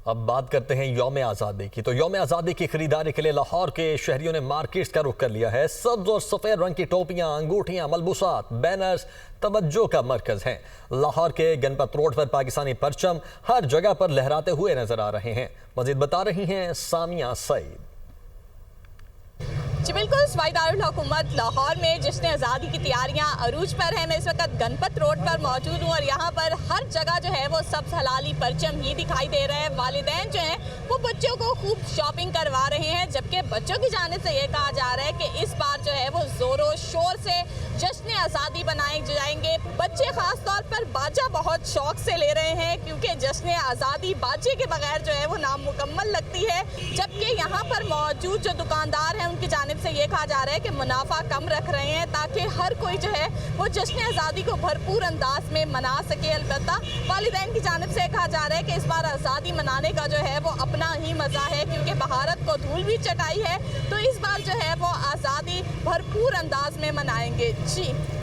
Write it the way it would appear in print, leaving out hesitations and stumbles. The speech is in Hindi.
अब बात करते हैं यौम आज़ादी की। तो यौम आज़ादी की खरीदारी के लिए लाहौर के शहरियों ने मार्केट्स का रुख कर लिया है। सब्ज और सफ़ेद रंग की टोपियां, अंगूठियां, मलबूसात, बैनर्स तवज्जो का मरकज हैं। लाहौर के गणपत रोड पर पाकिस्तानी परचम हर जगह पर लहराते हुए नजर आ रहे हैं। मजीद बता रही हैं सामिया सईद। जी बिल्कुल, सूबाई दारुल हुकूमत लाहौर में जश्न आज़ादी की तैयारियां अरूज पर है। मैं इस वक्त गणपत रोड पर मौजूद हूँ और यहाँ पर हर जगह जो है वो सब्ज़ हलाली परचम ही दिखाई दे रहा है। वालिदैन जो हैं वो बच्चों को खूब शॉपिंग करवा रहे हैं, जबकि बच्चों की जानिब से ये कहा जा रहा है कि इस बार जो है वो ज़ोरों शोर से जश्न आज़ादी बनाए जाएंगे। बच्चे ख़ास तौर पर बाजा बहुत शौक से ले रहे हैं, क्योंकि जश्न आज़ादी बाजे के बगैर जो है वो नामुकम्मल लगती है। जबकि यहाँ पर मौजूद जो दुकानदार हैं उनकी जानिब से ये कहा जा रहा है कि मुनाफा कम रख रहे हैं ताकि हर कोई जो है वो जश्न आज़ादी को भरपूर अंदाज में मना सके। अलबत्ता वालिदैन की जानिब से कहा जा रहा है कि इस बार आज़ादी मनाने का जो है वो अपना ही मज़ा है, क्योंकि भारत को धूल भी चटाई है, तो इस बार जो है वो आज़ादी भरपूर अंदाज में मनाएंगे। जी।